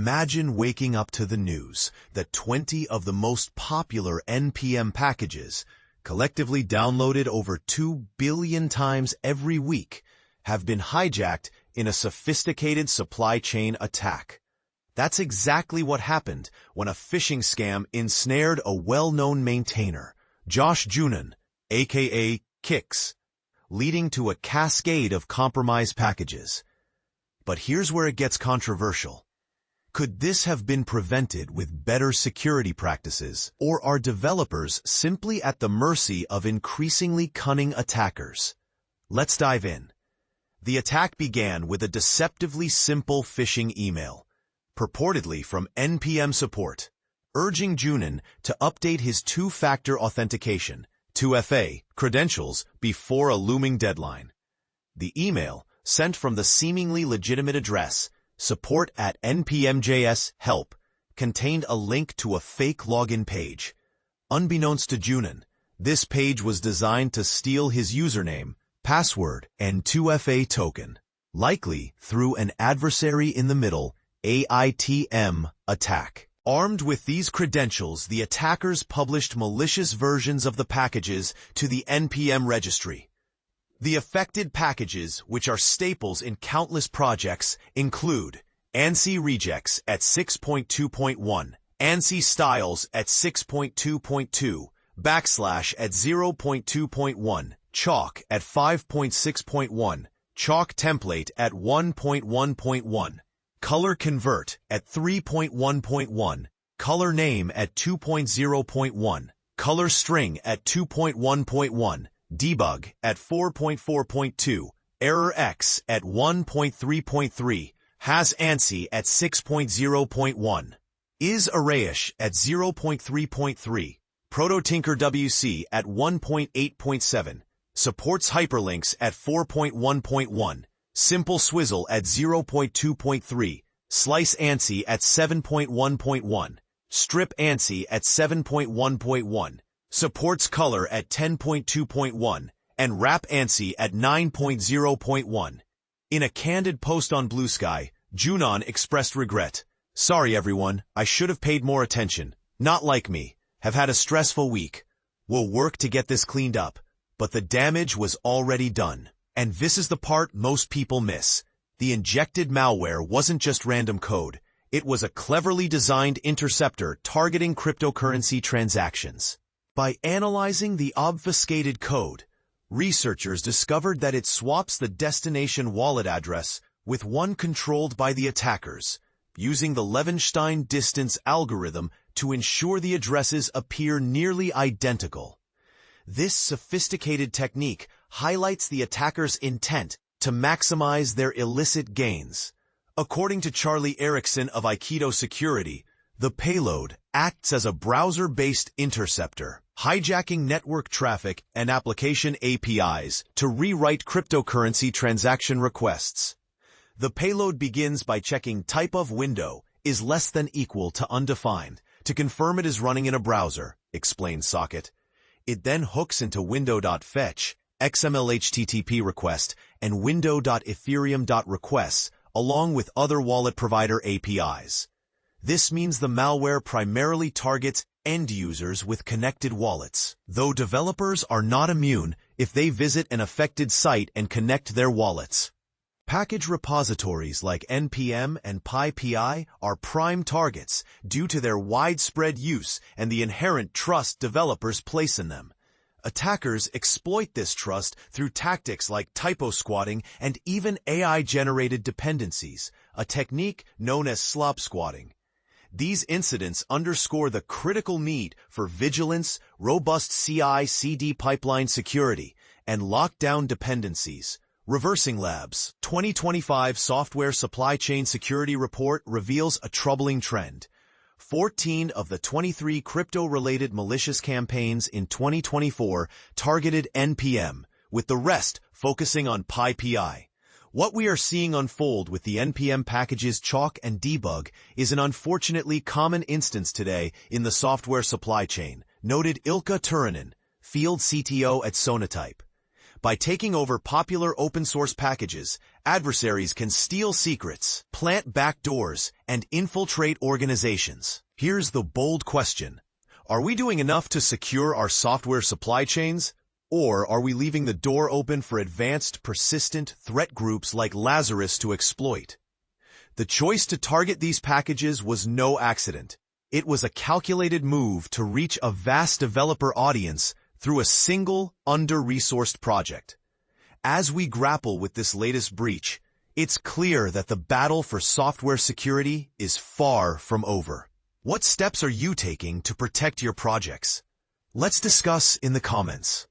Imagine waking up to the news that 20 of the most popular NPM packages, collectively downloaded over 2 billion times every week, have been hijacked in a sophisticated supply chain attack. That's exactly what happened when a phishing scam ensnared a well-known maintainer, Josh Junan, aka Kix, leading to a cascade of compromised packages. But here's where it gets controversial. Could this have been prevented with better security practices, or are developers simply at the mercy of increasingly cunning attackers? Let's dive in. The attack began with a deceptively simple phishing email, purportedly from NPM support, urging Junan to update his two-factor authentication, 2FA, credentials before a looming deadline. The email, sent from the seemingly legitimate address, support@npm.js help, contained a link to a fake login page. Unbeknownst to Junan, this page was designed to steal his username, password, and 2FA token, likely through an adversary-in-the-middle AITM attack. Armed with these credentials, the attackers published malicious versions of the packages to the NPM registry. The affected packages, which are staples in countless projects, include ANSI regex at 6.2.1, ANSI styles at 6.2.2, backslash at 0.2.1, chalk at 5.6.1, chalk template at 1.1.1, color convert at 3.1.1, color name at 2.0.1, color string at 2.1.1, debug at 4.4.2, error X at 1.3.3, has ANSI at 6.0.1, is Arayish at 0.3.3, ProtoTinker WC at 1.8.7, supports hyperlinks at 4.1.1, Simple Swizzle at 0.2.3, Slice ANSI at 7.1.1, Strip ANSI at 7.1.1, supports color at 10.2.1, and Wrap ANSI at 9.0.1. In a candid post on Blue Sky, Junan expressed regret. "Sorry everyone, I should have paid more attention. Not like me. Have had a stressful week. We'll work to get this cleaned up." But the damage was already done. And this is the part most people miss. The injected malware wasn't just random code. It was a cleverly designed interceptor targeting cryptocurrency transactions. By analyzing the obfuscated code, researchers discovered that it swaps the destination wallet address with one controlled by the attackers, using the Levenshtein distance algorithm to ensure the addresses appear nearly identical. This sophisticated technique highlights the attackers' intent to maximize their illicit gains. According to Charlie Erickson of Aikido Security, the payload acts as a browser-based interceptor, hijacking network traffic and application APIs to rewrite cryptocurrency transaction requests. The payload begins by checking type of window is less than equal to undefined to confirm it is running in a browser, explains Socket. It then hooks into window.fetch, XML HTTP request, and window.ethereum.requests, along with other wallet provider APIs. This means the malware primarily targets end users with connected wallets, though developers are not immune if they visit an affected site and connect their wallets. Package repositories like NPM and PyPI are prime targets due to their widespread use and the inherent trust developers place in them. Attackers exploit this trust through tactics like typo squatting and even AI-generated dependencies, a technique known as slop squatting. These incidents underscore the critical need for vigilance, robust CI/CD pipeline security, and lockdown dependencies. Reversing Labs' 2025 Software Supply Chain Security Report reveals a troubling trend. 14 of the 23 crypto-related malicious campaigns in 2024 targeted NPM, with the rest focusing on PyPI. What we are seeing unfold with the NPM packages Chalk and Debug is an unfortunately common instance today in the software supply chain, noted Ilkka Turunen, field CTO at Sonatype. By taking over popular open-source packages, adversaries can steal secrets, plant backdoors, and infiltrate organizations. Here's the bold question. Are we doing enough to secure our software supply chains? Or are we leaving the door open for advanced, persistent threat groups like Lazarus to exploit? The choice to target these packages was no accident. It was a calculated move to reach a vast developer audience through a single, under-resourced project. As we grapple with this latest breach, it's clear that the battle for software security is far from over. What steps are you taking to protect your projects? Let's discuss in the comments.